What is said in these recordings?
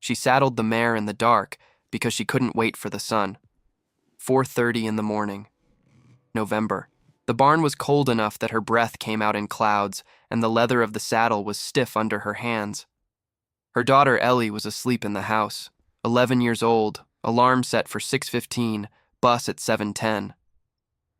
She saddled the mare in the dark because she couldn't wait for the sun. 4:30 in the morning. November. The barn was cold enough that her breath came out in clouds, and the leather of the saddle was stiff under her hands. Her daughter Ellie was asleep in the house, 11 years old, alarm set for 6:15, bus at 7:10.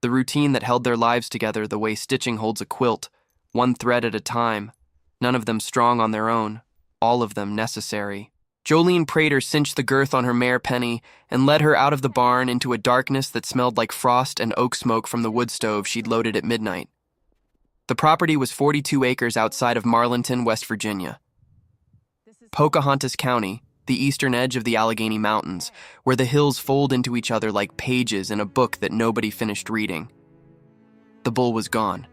The routine that held their lives together the way stitching holds a quilt, one thread at a time, none of them strong on their own, all of them necessary. Jolene Prater cinched the girth on her mare Penny and led her out of the barn into a darkness that smelled like frost and oak smoke from the wood stove she'd loaded at midnight. The property was 42 acres outside of Marlinton, West Virginia. Pocahontas County, the eastern edge of the Allegheny Mountains, where the hills fold into each other like pages in a book that nobody finished reading. The bull was gone.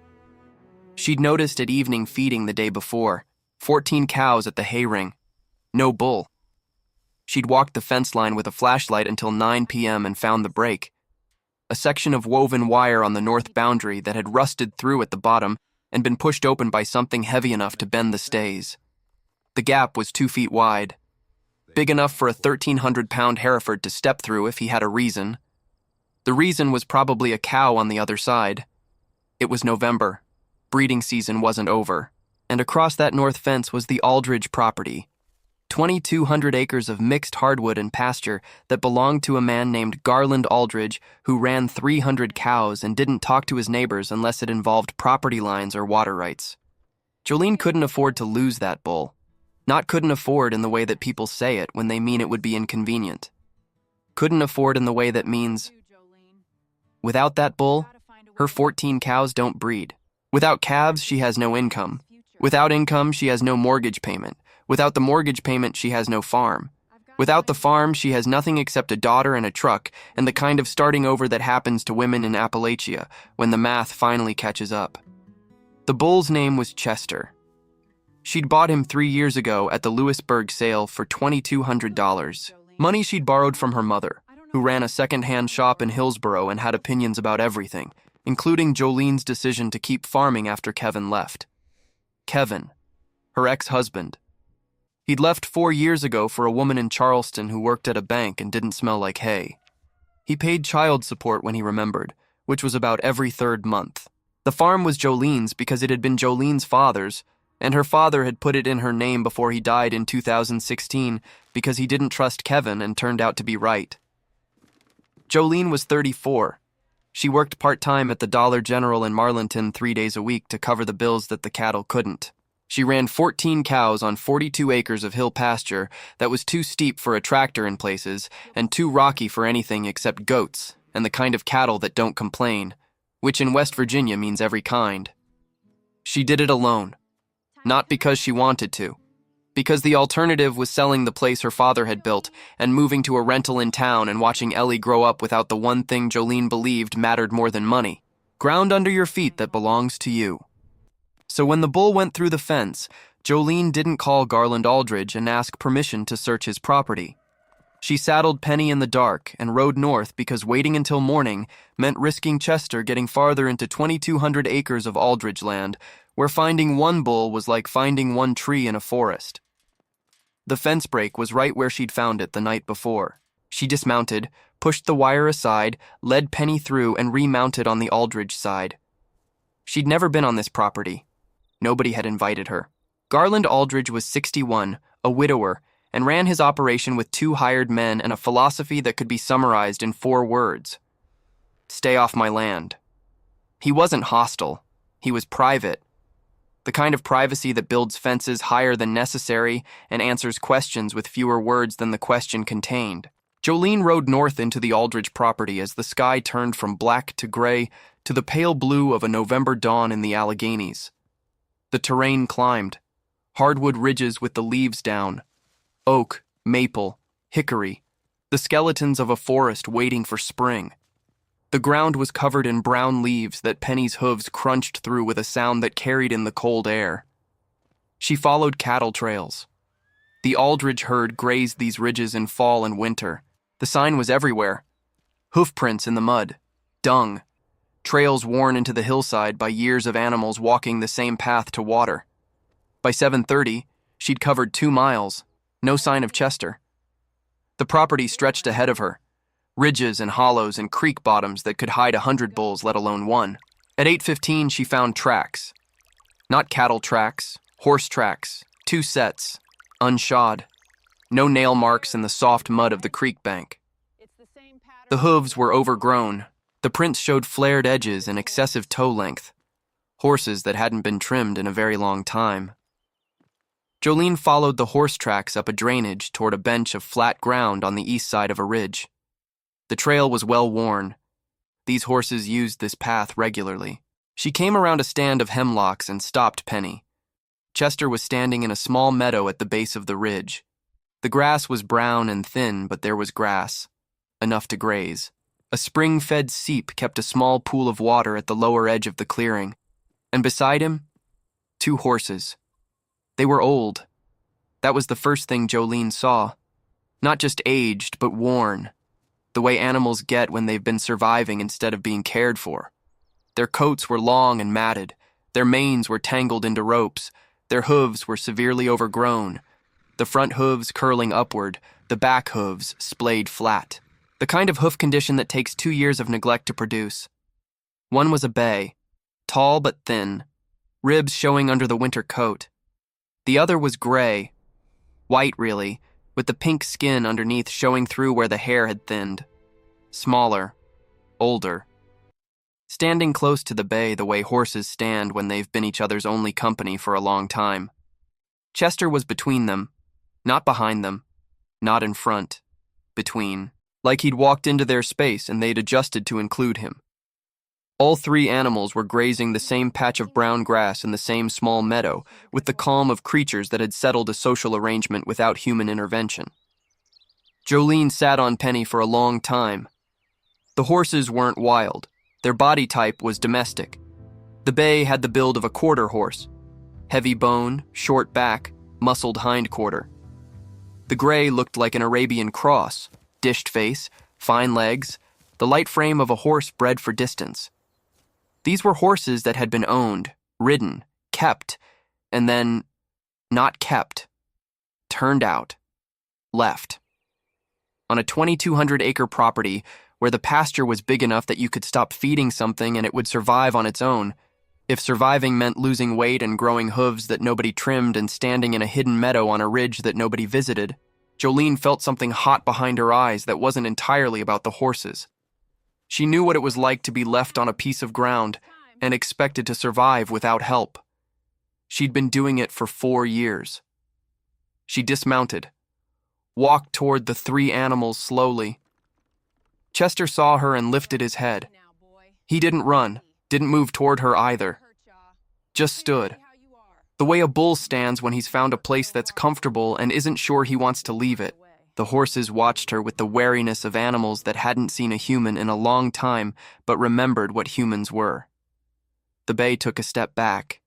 She'd noticed at evening feeding the day before, 14 cows at the hay ring. No bull. She'd walked the fence line with a flashlight until 9 p.m. and found the break. A section of woven wire on the north boundary that had rusted through at the bottom and been pushed open by something heavy enough to bend the stays. The gap was 2 feet wide, big enough for a 1,300-pound Hereford to step through if he had a reason. The reason was probably a cow on the other side. It was November. Breeding season wasn't over, and across that north fence was the Aldridge property. 2,200 acres of mixed hardwood and pasture that belonged to a man named Garland Aldridge who ran 300 cows and didn't talk to his neighbors unless it involved property lines or water rights. Jolene couldn't afford to lose that bull. Not couldn't afford in the way that people say it when they mean it would be inconvenient. Couldn't afford in the way that means, without that bull, her 14 cows don't breed. Without calves, she has no income. Without income, she has no mortgage payment. Without the mortgage payment, she has no farm. Without the farm, she has nothing except a daughter and a truck, and the kind of starting over that happens to women in Appalachia when the math finally catches up. The bull's name was Chester. She'd bought him 3 years ago at the Lewisburg sale for $2,200, money she'd borrowed from her mother, who ran a second-hand shop in Hillsboro and had opinions about everything, including Jolene's decision to keep farming after Kevin left. Kevin, her ex-husband. He'd left 4 years ago for a woman in Charleston who worked at a bank and didn't smell like hay. He paid child support when he remembered, which was about every third month. The farm was Jolene's because it had been Jolene's father's, and her father had put it in her name before he died in 2016 because he didn't trust Kevin and turned out to be right. Jolene was 34. She worked part-time at the Dollar General in Marlinton 3 days a week to cover the bills that the cattle couldn't. She ran 14 cows on 42 acres of hill pasture that was too steep for a tractor in places and too rocky for anything except goats and the kind of cattle that don't complain, which in West Virginia means every kind. She did it alone. Not because she wanted to. Because the alternative was selling the place her father had built and moving to a rental in town and watching Ellie grow up without the one thing Jolene believed mattered more than money, ground under your feet that belongs to you. So when the bull went through the fence, Jolene didn't call Garland Aldridge and ask permission to search his property. She saddled Penny in the dark and rode north because waiting until morning meant risking Chester getting farther into 2,200 acres of Aldridge land, where finding one bull was like finding one tree in a forest. The fence break was right where she'd found it the night before. She dismounted, pushed the wire aside, led Penny through, and remounted on the Aldridge side. She'd never been on this property. Nobody had invited her. Garland Aldridge was 61, a widower, and ran his operation with 2 hired men and a philosophy that could be summarized in 4 words. Stay off my land. He wasn't hostile. He was private. The kind of privacy that builds fences higher than necessary and answers questions with fewer words than the question contained. Jolene rode north into the Aldridge property as the sky turned from black to gray to the pale blue of a November dawn in the Alleghenies. The terrain climbed. Hardwood ridges with the leaves down. Oak, maple, hickory. The skeletons of a forest waiting for spring. The ground was covered in brown leaves that Penny's hooves crunched through with a sound that carried in the cold air. She followed cattle trails. The Aldridge herd grazed these ridges in fall and winter. The sign was everywhere. Hoof prints in the mud. Dung. Trails worn into the hillside by years of animals walking the same path to water. By 7:30, she'd covered 2 miles. No sign of Chester. The property stretched ahead of her, ridges and hollows and creek bottoms that could hide 100 bulls, let alone one. At 8:15, she found tracks. Not cattle tracks, horse tracks, 2 sets, unshod. No nail marks in the soft mud of the creek bank. The hooves were overgrown. The prints showed flared edges and excessive toe length. Horses that hadn't been trimmed in a very long time. Jolene followed the horse tracks up a drainage toward a bench of flat ground on the east side of a ridge. The trail was well worn. These horses used this path regularly. She came around a stand of hemlocks and stopped Penny. Chester was standing in a small meadow at the base of the ridge. The grass was brown and thin, but there was grass, enough to graze. A spring-fed seep kept a small pool of water at the lower edge of the clearing, and beside him, 2 horses. They were old. That was the first thing Jolene saw. Not just aged, but worn. The way animals get when they've been surviving instead of being cared for. Their coats were long and matted. Their manes were tangled into ropes. Their hooves were severely overgrown. The front hooves curling upward, the back hooves splayed flat. The kind of hoof condition that takes 2 years of neglect to produce. One was a bay, tall but thin, ribs showing under the winter coat. The other was gray, white really, with the pink skin underneath showing through where the hair had thinned. Smaller, older. Standing close to the bay the way horses stand when they've been each other's only company for a long time. Chester was between them, not behind them, not in front, between, like he'd walked into their space and they'd adjusted to include him. All 3 animals were grazing the same patch of brown grass in the same small meadow, with the calm of creatures that had settled a social arrangement without human intervention. Jolene sat on Penny for a long time. The horses weren't wild. Their body type was domestic. The bay had the build of a quarter horse. Heavy bone, short back, muscled hindquarter. The gray looked like an Arabian cross, dished face, fine legs, the light frame of a horse bred for distance. These were horses that had been owned, ridden, kept, and then not kept, turned out, left. On a 2,200-acre property where the pasture was big enough that you could stop feeding something and it would survive on its own, if surviving meant losing weight and growing hooves that nobody trimmed and standing in a hidden meadow on a ridge that nobody visited, Jolene felt something hot behind her eyes that wasn't entirely about the horses. She knew what it was like to be left on a piece of ground and expected to survive without help. She'd been doing it for 4 years. She dismounted, walked toward the 3 animals slowly. Chester saw her and lifted his head. He didn't run, didn't move toward her either. Just stood. The way a bull stands when he's found a place that's comfortable and isn't sure he wants to leave it. The horses watched her with the wariness of animals that hadn't seen a human in a long time but remembered what humans were. The bay took a step back.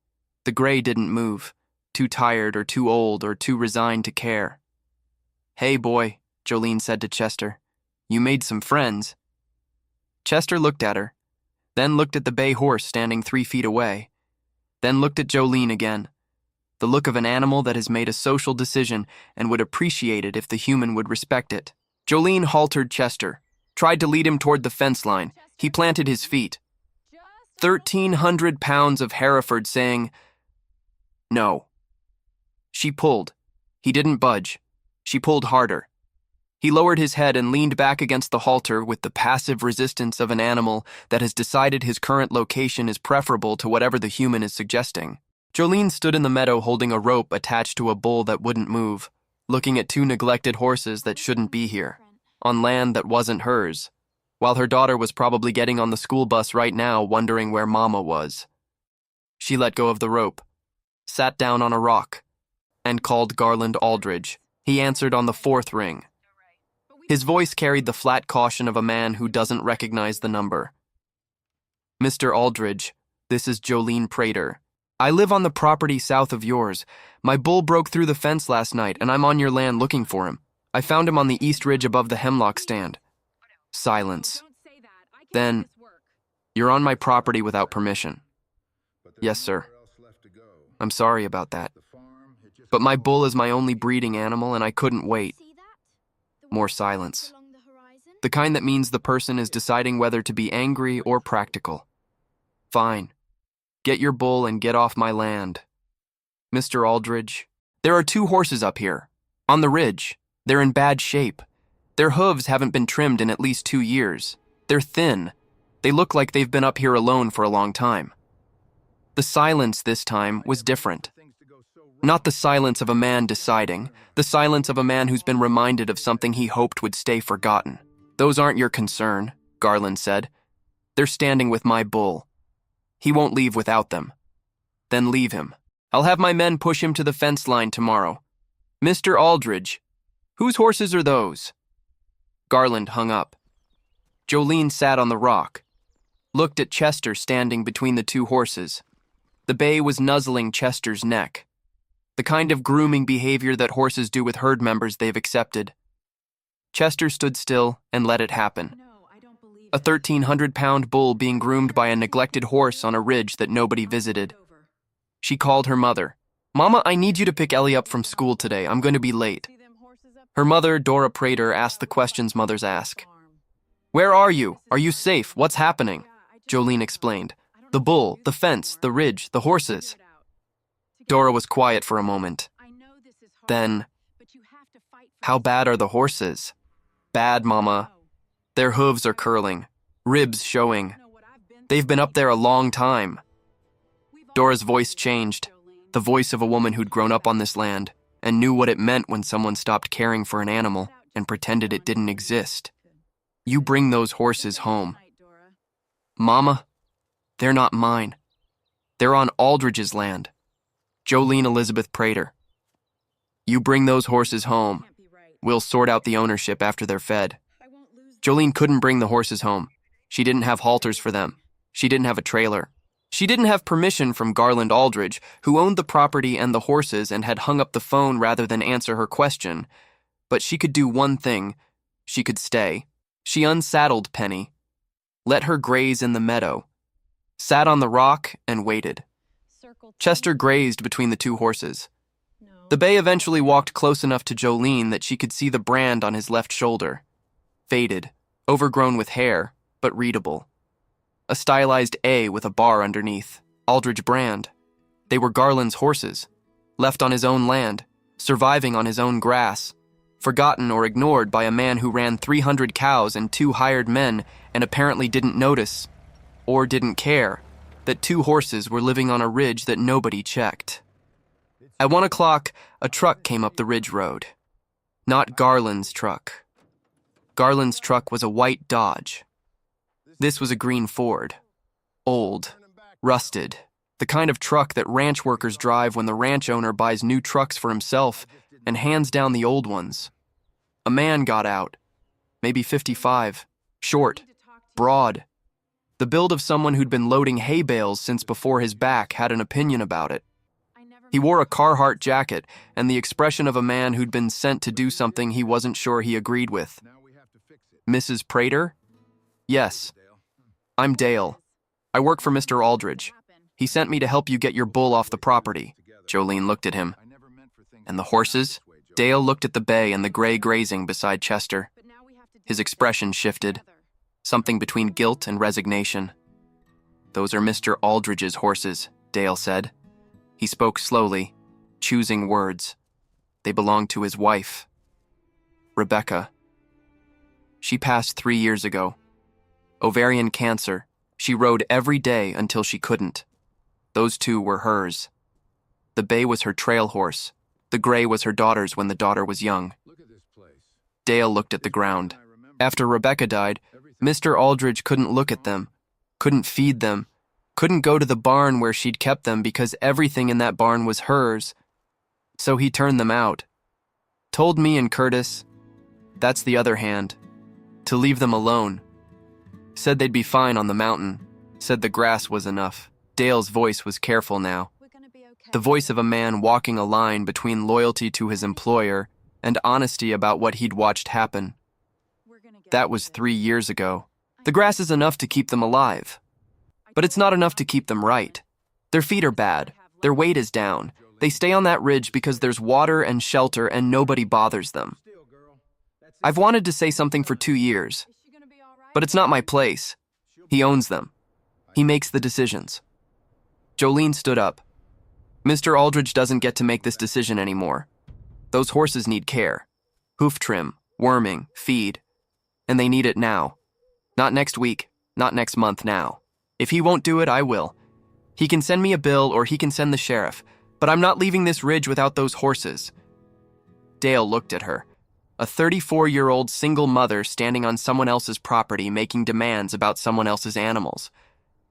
The gray didn't move, too tired or too old or too resigned to care. "Hey, boy," Jolene said to Chester. "You made some friends." Chester looked at her, then looked at the bay horse standing 3 feet away, then looked at Jolene again. The look of an animal that has made a social decision and would appreciate it if the human would respect it. Jolene haltered Chester, tried to lead him toward the fence line. He planted his feet. 1,300 pounds of Hereford saying, "No." She pulled. He didn't budge. She pulled harder. He lowered his head and leaned back against the halter with the passive resistance of an animal that has decided his current location is preferable to whatever the human is suggesting. Jolene stood in the meadow holding a rope attached to a bull that wouldn't move, looking at 2 neglected horses that shouldn't be here, on land that wasn't hers, while her daughter was probably getting on the school bus right now wondering where Mama was. She let go of the rope, sat down on a rock, and called Garland Aldridge. He answered on the 4th ring. His voice carried the flat caution of a man who doesn't recognize the number. "Mr. Aldridge, this is Jolene Prater. I live on the property south of yours. My bull broke through the fence last night, and I'm on your land looking for him. I found him on the east ridge above the hemlock stand." Silence. Then, "You're on my property without permission." "Yes, sir." "I'm sorry about that. But my bull is my only breeding animal, and I couldn't wait." More silence. The kind that means the person is deciding whether to be angry or practical. Fine. Get your bull and get off my land. Mr. Aldridge, there are 2 horses up here. On the ridge. They're in bad shape. Their hooves haven't been trimmed in at least 2 years. They're thin. They look like they've been up here alone for a long time. The silence this time was different. Not the silence of a man deciding, the silence of a man who's been reminded of something he hoped would stay forgotten. Those aren't your concern, Garland said. They're standing with my bull. He won't leave without them. Then leave him. I'll have my men push him to the fence line tomorrow. Mr. Aldridge, whose horses are those? Garland hung up. Jolene sat on the rock, looked at Chester standing between the 2 horses. The bay was nuzzling Chester's neck, the kind of grooming behavior that horses do with herd members they've accepted. Chester stood still and let it happen. A 1,300-pound bull being groomed by a neglected horse on a ridge that nobody visited. She called her mother. Mama, I need you to pick Ellie up from school today. I'm going to be late. Her mother, Dora Prater, asked the questions mothers ask. Where are you? Are you safe? What's happening? Jolene explained. The bull, the fence, the ridge, the horses. Dora was quiet for a moment. Then, how bad are the horses? Bad, Mama. Their hooves are curling, ribs showing. They've been up there a long time. Dora's voice changed, the voice of a woman who'd grown up on this land and knew what it meant when someone stopped caring for an animal and pretended it didn't exist. You bring those horses home. Mama, they're not mine. They're on Aldridge's land. Jolene Elizabeth Prater. You bring those horses home. We'll sort out the ownership after they're fed. Jolene couldn't bring the horses home. She didn't have halters for them. She didn't have a trailer. She didn't have permission from Garland Aldridge, who owned the property and the horses and had hung up the phone rather than answer her question. But she could do one thing. She could stay. She unsaddled Penny, let her graze in the meadow, sat on the rock and waited. Chester grazed between the 2 horses. The bay eventually walked close enough to Jolene that she could see the brand on his left shoulder. Faded, overgrown with hair, but readable. A stylized A with a bar underneath. Aldridge brand. They were Garland's horses, left on his own land, surviving on his own grass, forgotten or ignored by a man who ran 300 cows and 2 hired men and apparently didn't notice, or didn't care, that 2 horses were living on a ridge that nobody checked. At 1 o'clock, a truck came up the ridge road. Not Garland's truck. Garland's truck was a white Dodge. This was a green Ford. Old, rusted, the kind of truck that ranch workers drive when the ranch owner buys new trucks for himself and hands down the old ones. A man got out, maybe 55, short, broad. The build of someone who'd been loading hay bales since before his back had an opinion about it. He wore a Carhartt jacket and the expression of a man who'd been sent to do something he wasn't sure he agreed with. Mrs. Prater? Yes. I'm Dale. I work for Mr. Aldridge. He sent me to help you get your bull off the property. Jolene looked at him. And the horses? Dale looked at the bay and the gray grazing beside Chester. His expression shifted, something between guilt and resignation. Those are Mr. Aldridge's horses, Dale said. He spoke slowly, choosing words. They belonged to his wife, Rebecca. She passed 3 years ago. Ovarian cancer. She rode every day until she couldn't. Those 2 were hers. The bay was her trail horse. The gray was her daughter's when the daughter was young. Dale looked at the ground. After Rebecca died, Mr. Aldridge couldn't look at them, couldn't feed them, couldn't go to the barn where she'd kept them because everything in that barn was hers. So he turned them out. Told me and Curtis, that's the other hand, to leave them alone. Said they'd be fine on the mountain. Said the grass was enough. Dale's voice was careful now. The voice of a man walking a line between loyalty to his employer and honesty about what he'd watched happen. That was 3 years ago. The grass is enough to keep them alive. But it's not enough to keep them right. Their feet are bad. Their weight is down. They stay on that ridge because there's water and shelter and nobody bothers them. I've wanted to say something for 2 years, but it's not my place. He owns them. He makes the decisions. Jolene stood up. Mr. Aldridge doesn't get to make this decision anymore. Those horses need care. Hoof trim, worming, feed. And they need it now. Not next week, not next month now. If he won't do it, I will. He can send me a bill or he can send the sheriff, but I'm not leaving this ridge without those horses. Dale looked at her. A 34-year-old single mother standing on someone else's property making demands about someone else's animals.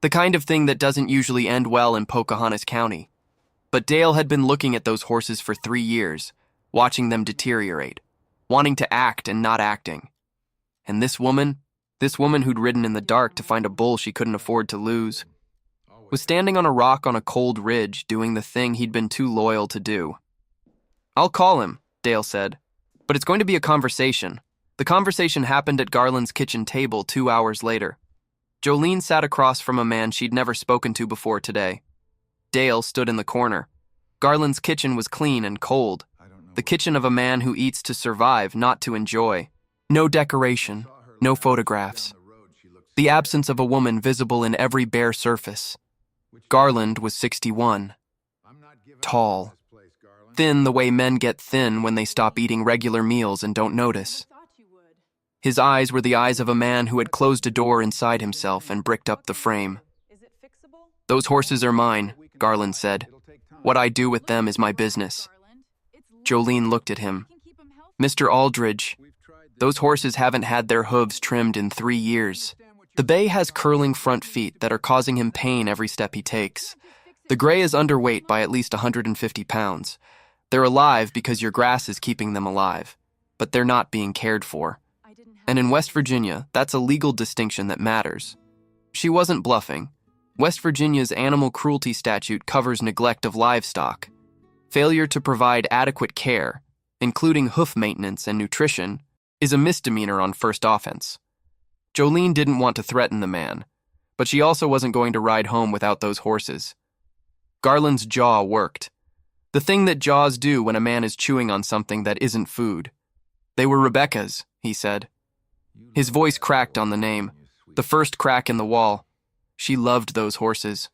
The kind of thing that doesn't usually end well in Pocahontas County. But Dale had been looking at those horses for 3 years, watching them deteriorate, wanting to act and not acting. And this woman who'd ridden in the dark to find a bull she couldn't afford to lose, was standing on a rock on a cold ridge doing the thing he'd been too loyal to do. "I'll call him," Dale said. "But it's going to be a conversation." The conversation happened at Garland's kitchen table 2 hours later. Jolene sat across from a man she'd never spoken to before today. Dale stood in the corner. Garland's kitchen was clean and cold. The kitchen of a man who eats to survive, not to enjoy. No decoration, no photographs. The absence of a woman visible in every bare surface. Garland was 61. Tall. Thin the way men get thin when they stop eating regular meals and don't notice. His eyes were the eyes of a man who had closed a door inside himself and bricked up the frame. "Those horses are mine," Garland said. "What I do with them is my business." Jolene looked at him. "Mr. Aldridge, those horses haven't had their hooves trimmed in 3 years. The bay has curling front feet that are causing him pain every step he takes. The gray is underweight by at least 150 pounds. They're alive because your grass is keeping them alive, but they're not being cared for. And in West Virginia, that's a legal distinction that matters." She wasn't bluffing. West Virginia's animal cruelty statute covers neglect of livestock. Failure to provide adequate care, including hoof maintenance and nutrition, is a misdemeanor on first offense. Jolene didn't want to threaten the man, but she also wasn't going to ride home without those horses. Garland's jaw worked. The thing that jaws do when a man is chewing on something that isn't food. "They were Rebecca's," he said. His voice cracked on the name, the first crack in the wall. She loved those horses.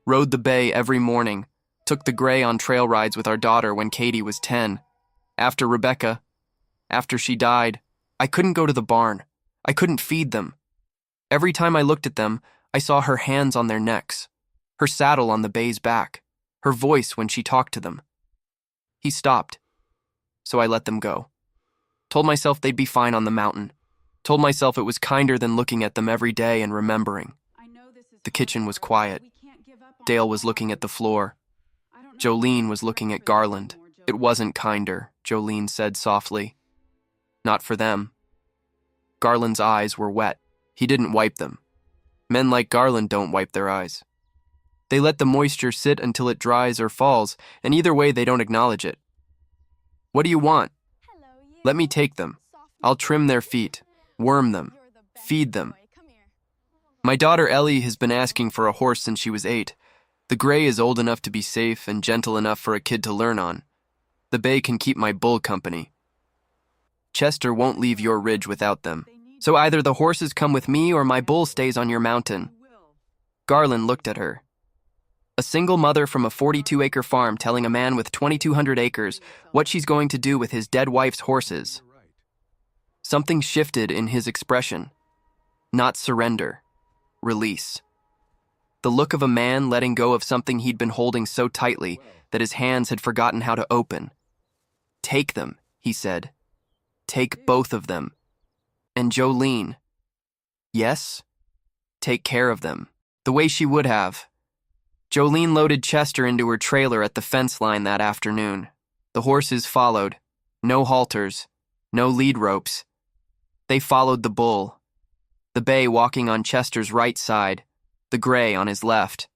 Rode the bay every morning, took the gray on trail rides with our daughter when Katie was 10. After Rebecca, after she died, I couldn't go to the barn. I couldn't feed them. Every time I looked at them, I saw her hands on their necks, her saddle on the bay's back, her voice when she talked to them. He stopped, so I let them go. Told myself they'd be fine on the mountain. Told myself it was kinder than looking at them every day and remembering. The kitchen was quiet. Dale was looking at the floor. Jolene was looking at Garland. "It wasn't kinder," Jolene said softly. "Not for them." Garland's eyes were wet. He didn't wipe them. Men like Garland don't wipe their eyes. They let the moisture sit until it dries or falls, and either way they don't acknowledge it. "What do you want?" "Let me take them. I'll trim their feet, worm them, feed them. My daughter Ellie has been asking for a horse since she was 8. The gray is old enough to be safe and gentle enough for a kid to learn on. The bay can keep my bull company. Chester won't leave your ridge without them. So either the horses come with me or my bull stays on your mountain." Garland looked at her. A single mother from a 42-acre farm telling a man with 2,200 acres what she's going to do with his dead wife's horses. Something shifted in his expression. Not surrender. Release. The look of a man letting go of something he'd been holding so tightly that his hands had forgotten how to open. "Take them," he said. "Take both of them. And Jolene." "Yes?" "Take care of them. The way she would have." Jolene loaded Chester into her trailer at the fence line that afternoon. The horses followed. No halters. No lead ropes. They followed the bull. The bay walking on Chester's right side, the gray on his left.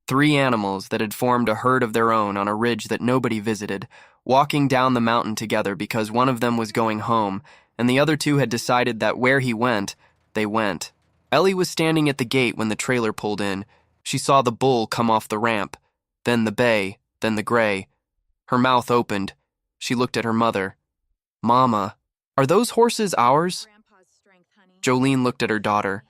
3 animals that had formed a herd of their own on a ridge that nobody visited, walking down the mountain together because one of them was going home, and the other 2 had decided that where he went, they went. Ellie was standing at the gate when the trailer pulled in. She saw the bull come off the ramp, then the bay, then the gray. Her mouth opened. She looked at her mother. "Mama, Are those horses ours? Jolene looked at her daughter.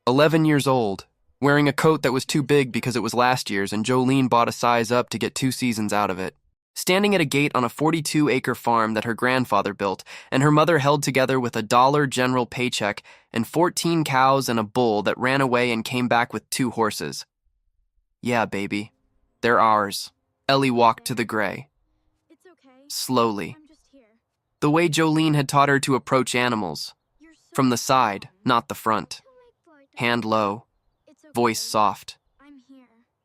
11 years old, wearing a coat that was too big because it was last year's, and Jolene bought a size up to get 2 seasons out of it. Standing at a gate on a 42-acre farm that her grandfather built, and her mother held together with a Dollar General paycheck and 14 cows and a bull that ran away and came back with 2 horses. Yeah, baby. They're ours. Ellie walked to the gray. Slowly. The way Jolene had taught her to approach animals. From the side, not the front. Hand low. Voice soft.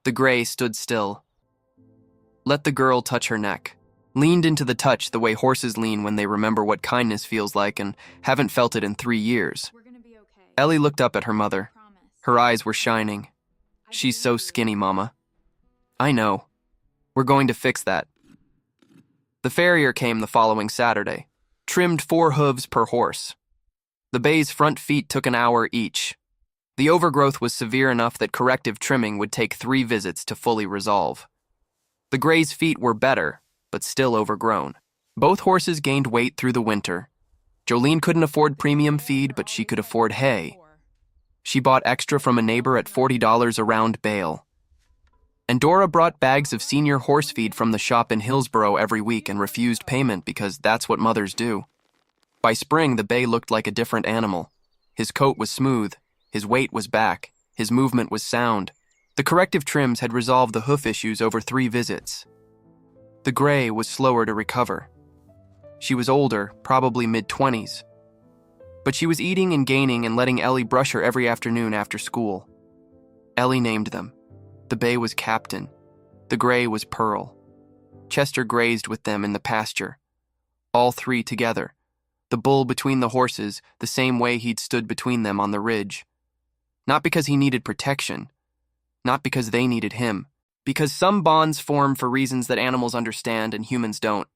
The gray stood still. Let the girl touch her neck. Leaned into the touch the way horses lean when they remember what kindness feels like and haven't felt it in 3 years. Ellie looked up at her mother. Her eyes were shining. She's so skinny, Mama. I know. We're going to fix that. The farrier came the following Saturday. Trimmed 4 hooves per horse. The bay's front feet took an hour each. The overgrowth was severe enough that corrective trimming would take 3 visits to fully resolve. The gray's feet were better, but still overgrown. Both horses gained weight through the winter. Jolene couldn't afford premium feed, but she could afford hay. She bought extra from a neighbor at $40 a round bale. And Dora brought bags of senior horse feed from the shop in Hillsboro every week and refused payment because that's what mothers do. By spring, the bay looked like a different animal. His coat was smooth, his weight was back, his movement was sound. The corrective trims had resolved the hoof issues over 3 visits. The gray was slower to recover. She was older, probably mid-20s. But she was eating and gaining and letting Ellie brush her every afternoon after school. Ellie named them. The bay was Captain. The gray was Pearl. Chester grazed with them in the pasture. All 3 together. The bull between the horses, the same way he'd stood between them on the ridge. Not because he needed protection. Not because they needed him. Because some bonds form for reasons that animals understand and humans don't.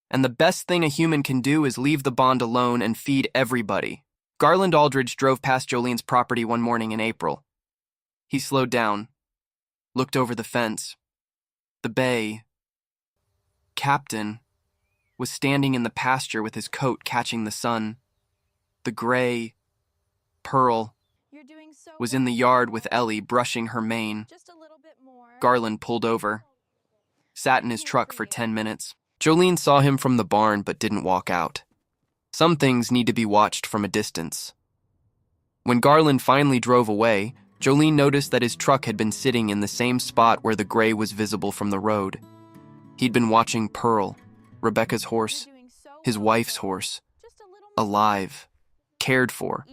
And the best thing a human can do is leave the bond alone and feed everybody. Garland Aldridge drove past Jolene's property one morning in April. He slowed down, looked over the fence. The bay, Captain, was standing in the pasture with his coat catching the sun. The gray, Pearl, was in the yard with Ellie brushing her mane. Garland pulled over, sat in his truck for 10 minutes. Jolene saw him from the barn but didn't walk out. Some things need to be watched from a distance. When Garland finally drove away, Jolene noticed that his truck had been sitting in the same spot where the gray was visible from the road. He'd been watching Pearl, Rebecca's horse, his wife's horse, alive, cared for,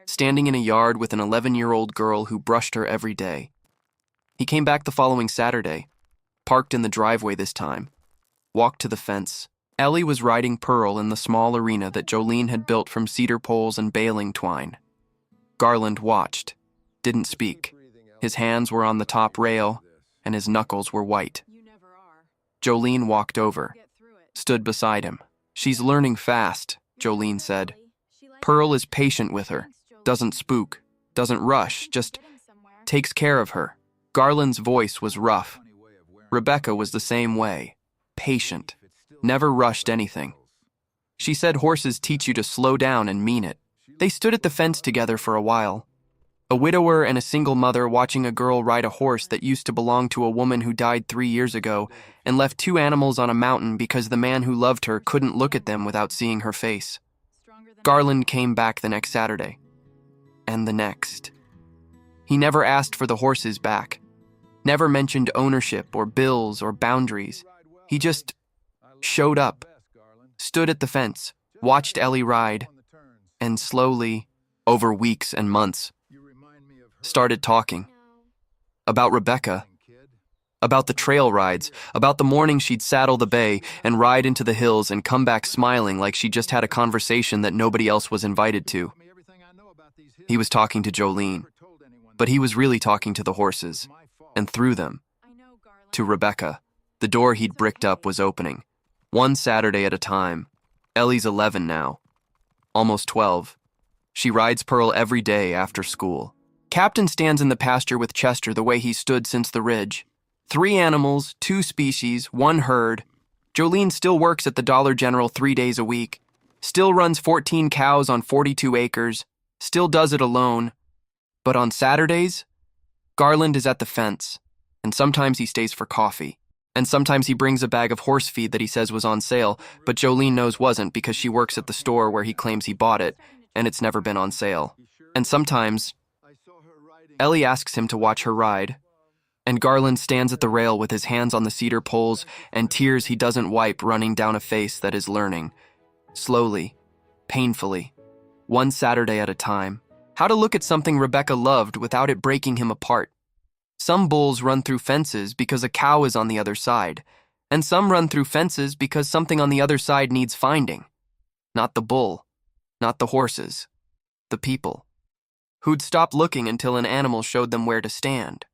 standing in a yard with an 11-year-old girl who brushed her every day. He came back the following Saturday, parked in the driveway this time, walked to the fence. Ellie was riding Pearl in the small arena that Jolene had built from cedar poles and baling twine. Garland watched, didn't speak. His hands were on the top rail, and his knuckles were white. Jolene walked over, stood beside him. She's learning fast, Jolene said. Pearl is patient with her, doesn't spook, doesn't rush, just takes care of her. Garland's voice was rough. Rebecca was the same way, patient, never rushed anything. She said horses teach you to slow down and mean it. They stood at the fence together for a while. A widower and a single mother watching a girl ride a horse that used to belong to a woman who died 3 years ago and left 2 animals on a mountain because the man who loved her couldn't look at them without seeing her face. Garland came back the next Saturday. And the next. He never asked for the horses back. Never mentioned ownership or bills or boundaries. He just showed up, stood at the fence, watched Ellie ride, and slowly, over weeks and months, started talking. About Rebecca. About the trail rides. About the morning she'd saddle the bay and ride into the hills and come back smiling like she just had a conversation that nobody else was invited to. He was talking to Jolene, but he was really talking to the horses, and through them, to Rebecca. The door he'd bricked up was opening, one Saturday at a time. Ellie's 11 now, almost 12. She rides Pearl every day after school. Captain stands in the pasture with Chester the way he stood since the ridge. 3 animals, 2 species, 1 herd. Jolene still works at the Dollar General 3 days a week. still runs 14 cows on 42 acres, still does it alone. But on Saturdays, Garland is at the fence, and sometimes he stays for coffee. And sometimes he brings a bag of horse feed that he says was on sale, but Jolene knows wasn't because she works at the store where he claims he bought it, and it's never been on sale. And sometimes, Ellie asks him to watch her ride, and Garland stands at the rail with his hands on the cedar poles and tears he doesn't wipe running down a face that is learning, slowly, painfully, one Saturday at a time, how to look at something Rebecca loved without it breaking him apart. Some bulls run through fences because a cow is on the other side, and some run through fences because something on the other side needs finding. Not the bull, not the horses, the people, who'd stop looking until an animal showed them where to stand.